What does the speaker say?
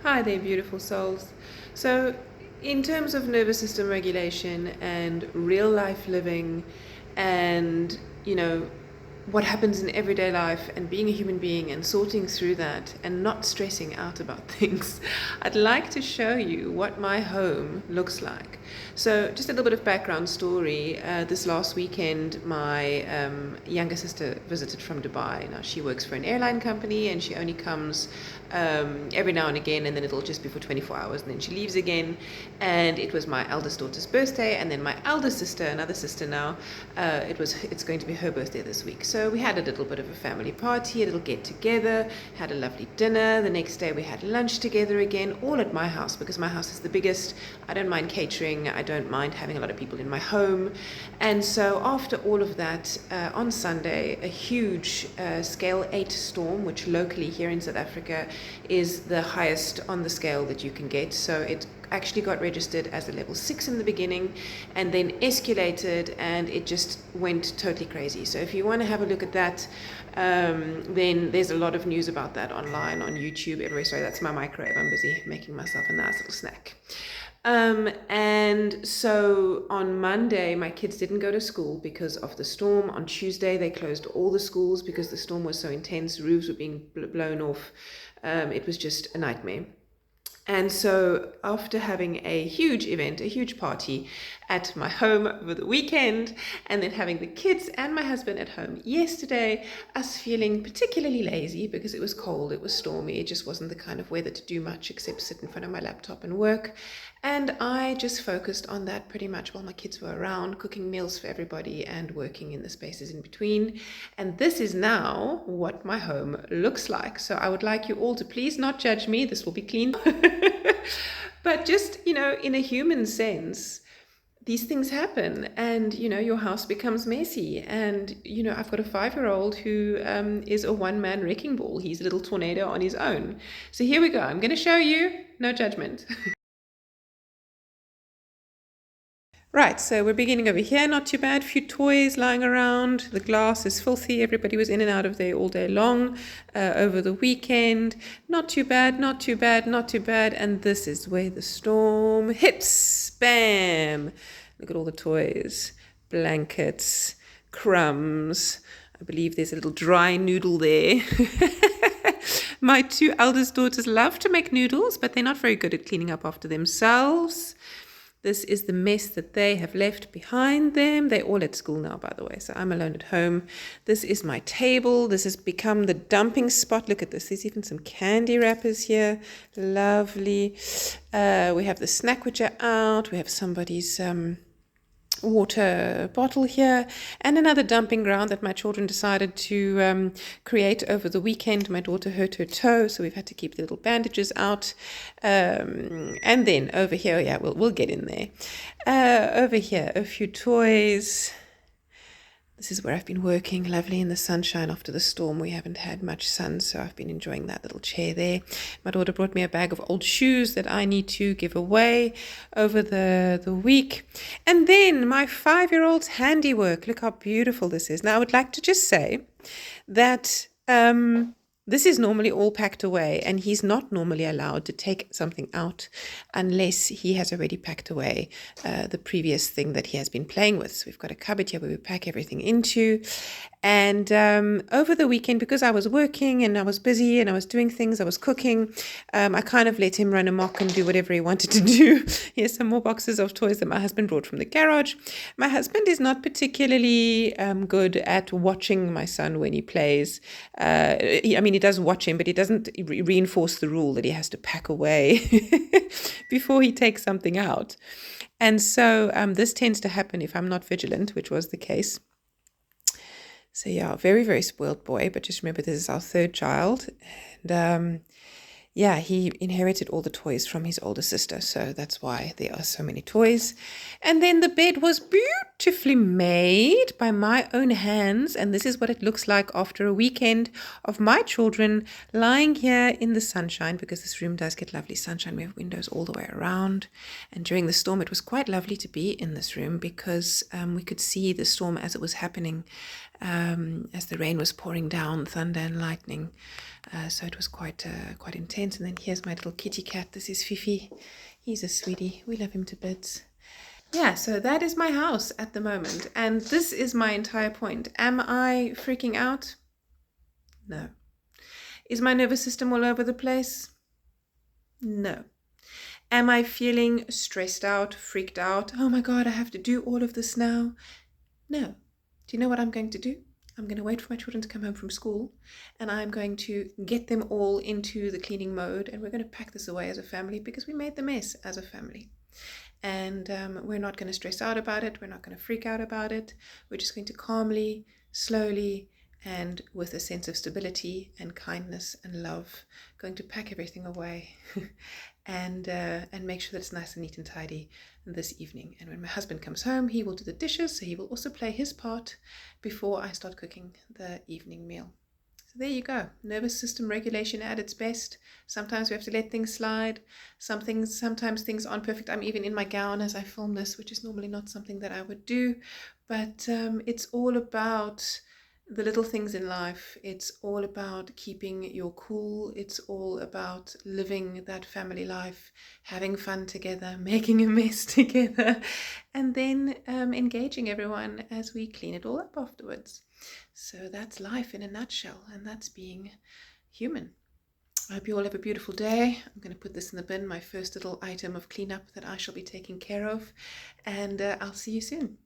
Hi there, beautiful souls. So, in terms of nervous system regulation and real life living, and what happens in everyday life, and being a human being and sorting through that and not stressing out about things, I'd like to show you what my home looks like. So, just a little bit of background story. This last weekend, my younger sister visited from Dubai. Now, she works for an airline company and she only comes every now and again, and then it'll just be for 24 hours, and then she leaves again. And it was my eldest daughter's birthday, and then my elder sister, another sister now, it's going to be her birthday this week. So we had a little bit of a family party, a little get together, had a lovely dinner. The next day we had lunch together again, all at my house, because my house is the biggest. I don't mind catering, I don't mind having a lot of people in my home. And so after all of that, on Sunday, a huge scale 8 storm, which locally here in South Africa is the highest on the scale that you can get. So it actually got registered as a level 6 in the beginning, and then escalated, and it just went totally crazy. So if you want to have a look at that, then there's a lot of news about that online, on YouTube, everywhere. Sorry, that's my microwave. I'm busy making myself a nice little snack. And so on Monday, my kids didn't go to school because of the storm. On Tuesday, they closed all the schools because the storm was so intense. Roofs were being blown off. It was just a nightmare. And so after having a huge event, a huge party at my home over the weekend, and then having the kids and my husband at home yesterday, us feeling particularly lazy because it was cold, it was stormy, it just wasn't the kind of weather to do much except sit in front of my laptop and work. And I just focused on that pretty much while my kids were around, cooking meals for everybody and working in the spaces in between. And this is now what my home looks like. So I would like you all to please not judge me. This will be clean. But just, in a human sense, these things happen, and your house becomes messy. And I've got a 5-year-old who is a one-man wrecking ball. He's a little tornado on his own. So here we go. I'm going to show you. No judgment. Right, so we're beginning over here. Not too bad. A few toys lying around. The glass is filthy. Everybody was in and out of there all day long over the weekend. Not too bad, not too bad, not too bad. And this is where the storm hits. Bam! Look at all the toys. Blankets, crumbs. I believe there's a little dry noodle there. My 2 eldest daughters love to make noodles, but they're not very good at cleaning up after themselves. This is the mess that they have left behind them. They're all at school now, by the way, so I'm alone at home. This is my table. This has become the dumping spot. Look at this. There's even some candy wrappers here. Lovely. We have the snackwitcher out. We have somebody's water bottle here, and another dumping ground that my children decided to create over the weekend. My daughter hurt her toe, so we've had to keep the little bandages out. And then over here, yeah, we'll get in there. Over here, a few toys. This is where I've been working, lovely in the sunshine after the storm. We haven't had much sun, so I've been enjoying that little chair there. My daughter brought me a bag of old shoes that I need to give away over the week. And then my 5-year-old's handiwork. Look how beautiful this is. Now, I would like to just say that this is normally all packed away, and he's not normally allowed to take something out unless he has already packed away the previous thing that he has been playing with. So we've got a cupboard here where we pack everything into. And over the weekend, because I was working and I was busy and I was doing things, I was cooking, I kind of let him run amok and do whatever he wanted to do. Here's some more boxes of toys that my husband brought from the garage. My husband is not particularly good at watching my son when he plays. He does watch him, but he doesn't reinforce the rule that he has to pack away before he takes something out. And so this tends to happen if I'm not vigilant, which was the case. So yeah, very, very spoiled boy, but just remember this is our 3rd child. And he inherited all the toys from his older sister, so that's why there are so many toys. And then the bed was beautifully made by my own hands, and this is what it looks like after a weekend of my children lying here in the sunshine, because this room does get lovely sunshine. We have windows all the way around, and during the storm it was quite lovely to be in this room because we could see the storm as it was happening as the rain was pouring down, thunder and lightning. So it was quite intense. And then here's my little kitty cat. This is Fifi. He's a sweetie. We love him to bits. Yeah, so that is my house at the moment. And this is my entire point. Am I freaking out? No. Is my nervous system all over the place? No. Am I feeling stressed out, freaked out? Oh my God, I have to do all of this now. No. Do you know what I'm going to do? I'm going to wait for my children to come home from school, and I'm going to get them all into the cleaning mode, and we're going to pack this away as a family because we made the mess as a family. And we're not going to stress out about it. We're not going to freak out about it. We're just going to calmly, slowly, and with a sense of stability and kindness and love, going to pack everything away and make sure that it's nice and neat and tidy this evening. And when my husband comes home, he will do the dishes, so he will also play his part before I start cooking the evening meal. So there you go. Nervous system regulation at its best. Sometimes we have to let things slide. Sometimes things aren't perfect. I'm even in my gown as I film this, which is normally not something that I would do. But it's all about the little things in life. It's all about keeping your cool. It's all about living that family life, having fun together, making a mess together, and then engaging everyone as we clean it all up afterwards. So that's life in a nutshell, and that's being human. I hope you all have a beautiful day. I'm going to put this in the bin, my first little item of cleanup that I shall be taking care of, and I'll see you soon.